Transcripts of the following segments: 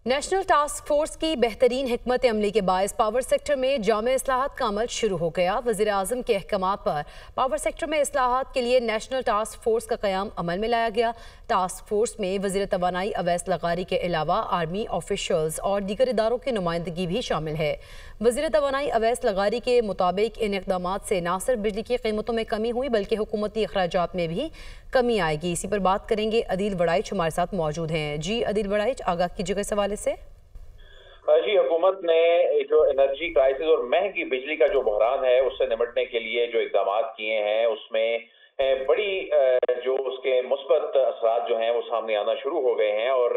National task force کی بہترین حکمت عملی کے باعث پاور سیکٹر میں جامع اصلاحات کا عمل شروع ہو گیا۔ وزیر اعظم کے احکامات پر پاور سیکٹر میں اصلاحات کے لیے نیشنل ٹاسک فورس کا قیام عمل میں لایا گیا۔ ٹاسک فورس میں وزیر توانائی اویس لغاری کے علاوہ آرمی آفیشلز اور دیگر اداروں کی نمائندگی بھی شامل ہے۔ وزیر توانائی اویس لغاری کے مطابق ان اقدامات سے نہ صرف بجلی کی قیمتوں میں کمی ہوئی بلکہ حکومتی اخراجات میں بھی کمی آئے گی۔ اسی پر بات کریں گے۔ عدیل وڑائچ ہمارے ساتھ موجود ہیں۔ جی عدیل وڑائچ، آگاہ کیجیے گا اس حوالے سے۔ جی، حکومت نے جو انرجی کرائسس اور مہنگی بجلی کا جو بحران ہے اس سے نمٹنے کے لیے جو اقدامات کیے ہیں اس میں بڑی جو اس کے مثبت اثرات جو ہیں وہ سامنے آنا شروع ہو گئے ہیں، اور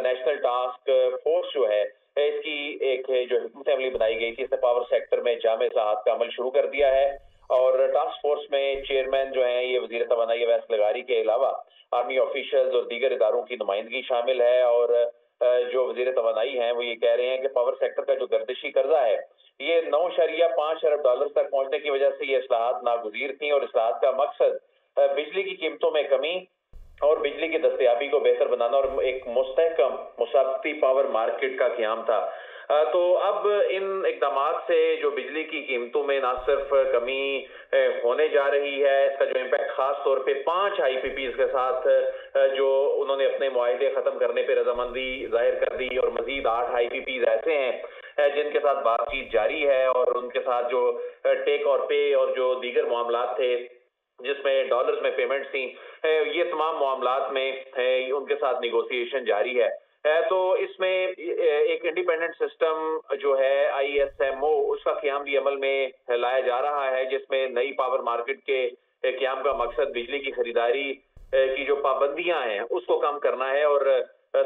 نیشنل ٹاسک فورس جو ہے اس کی ایک جو حکمت عملی بنائی گئی تھی، اس نے پاور سیکٹر میں جامع اصلاحات کا عمل شروع کر دیا ہے، اور ٹاسک فورس میں چیئرمین جو ہیں یہ وزیر توانائی اویس لغاری کے علاوہ آرمی آفیشلز اور دیگر اداروں کی نمائندگی شامل ہے۔ اور جو وزیر توانائی ہیں وہ یہ کہہ رہے ہیں کہ پاور سیکٹر کا جو گردشی قرضہ ہے یہ 9.5 ارب ڈالر تک پہنچنے کی وجہ سے یہ اصلاحات ناگزیر تھیں، اور اصلاحات کا مقصد بجلی کی قیمتوں میں کمی اور بجلی کی دستیابی کو بہتر بنانا اور ایک مستحکم مسابقتی پاور مارکیٹ کا قیام تھا۔ تو اب ان اقدامات سے جو بجلی کی قیمتوں میں نہ صرف کمی ہونے جا رہی ہے، اس کا جو امپیکٹ خاص طور پہ 5 آئی پی پیز کے ساتھ جو انہوں نے اپنے معاہدے ختم کرنے پہ رضامندی ظاہر کر دی، اور مزید 8 آئی پی پیز ایسے ہیں جن کے ساتھ بات چیت جاری ہے، اور ان کے ساتھ جو ٹیک اور پے اور جو دیگر معاملات تھے جس میں ڈالرز میں پیمنٹ تھیں، یہ تمام معاملات میں ان کے ساتھ نیگوسیشن جاری ہے۔ تو اس میں ایک انڈیپینڈنٹ سسٹم جو ہے آئی ایس ایم او اس کا قیام بھی عمل میں لایا جا رہا ہے، جس میں نئی پاور مارکیٹ کے قیام کا مقصد بجلی کی خریداری کی جو پابندیاں ہیں اس کو کم کرنا ہے، اور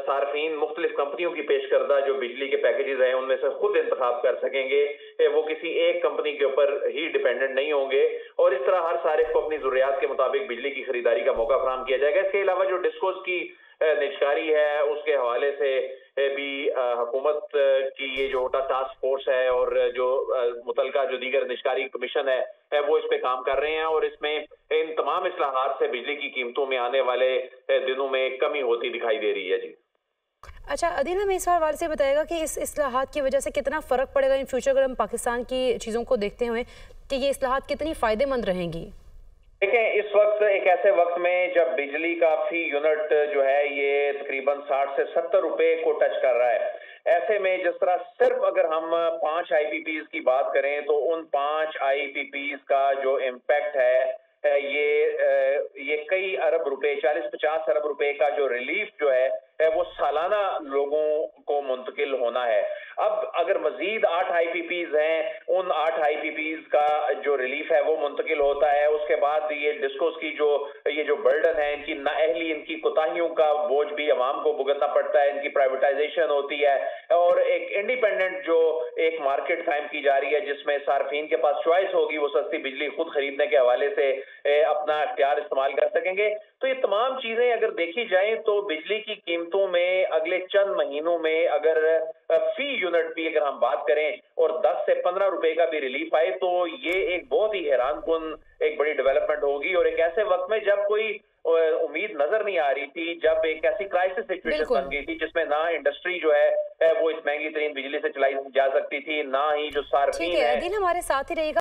صارفین مختلف کمپنیوں کی پیش کردہ جو بجلی کے پیکیجز ہیں ان میں سے خود انتخاب کر سکیں گے، وہ کسی ایک کمپنی کے اوپر ہی ڈیپینڈنٹ نہیں ہوں گے، اور اس طرح ہر صارف کو اپنی ضروریات کے مطابق بجلی کی خریداری کا موقع فراہم کیا جائے گا۔ اس کے علاوہ جو ڈسکوز کی نجکاری ہے اس کے حوالے سے بھی حکومت کی یہ جو ٹاسک فورس ہے اور جو متعلقہ جو دیگر نجکاری کمیشن ہے وہ اس پہ کام کر رہے ہیں، اور اس میں ان تمام اصلاحات سے بجلی کی قیمتوں میں آنے والے دنوں میں کمی ہوتی دکھائی دے رہی ہے۔ جی اچھا عدیل، ہمیں اس حوالے سے بتائے گا کہ اس اصلاحات کی وجہ سے کتنا فرق پڑے گا ان فیوچر، اگر ہم پاکستان کی چیزوں کو دیکھتے ہوئے کہ یہ اصلاحات کتنی فائدے مند رہیں گی؟ دیکھیں، اس وقت ایک ایسے وقت میں جب بجلی کا فی یونٹ جو ہے یہ تقریباً 60 سے 70 روپے کو ٹچ کر رہا ہے، ایسے میں جس طرح صرف اگر ہم 5 آئی پی پیز کی بات کریں تو ان 5 آئی پی پیز کا جو امپیکٹ ہے یہ کئی ارب روپے، 40-50 ارب روپے کا جو ریلیف جو ہے وہ سالانہ لوگوں کو منتقل ہونا ہے۔ اب اگر مزید 8 آئی پی پیز ہیں، ان 8 آئی پی پیز کا جو ریلیف ہے وہ منتقل ہوتا ہے، اس کے بعد یہ ڈسکوز کی یہ جو برڈن ہے، ان کی نااہلی، ان کی کوتاہیوں کا بوجھ بھی عوام کو بھگتنا پڑتا ہے، ان کی پرائیویٹائزیشن ہوتی ہے، اور ایک انڈیپینڈنٹ جو ایک مارکیٹ قائم کی جا رہی ہے جس میں صارفین کے پاس چوائس ہوگی، وہ سستی بجلی خود خریدنے کے حوالے سے اپنا اختیار استعمال کر سکیں گے۔ تو یہ تمام چیزیں اگر دیکھی جائیں تو بجلی کی قیمتوں میں اگلے چند مہینوں میں اگر فی یونٹ بھی اگر ہم بات کریں اور 10 سے 15 روپے کا بھی ریلیف آئے تو یہ ایک بہت ہی حیران کن ایک بڑی ڈیولپمنٹ ہوگی، اور ایک ایسے وقت میں جب کوئی امید نظر نہیں آ رہی تھی، جب ایک ایسی کرائسس سچویشن بن گئی تھی جس میں نہ انڈسٹری جو ہے وہ اس مہنگی ترین بجلی سے چلائی جا سکتی تھی، نہ ہی جو صارفین ہیں۔ ٹھیک ہے عدیل، ہمارے ساتھ ہی رہے گا۔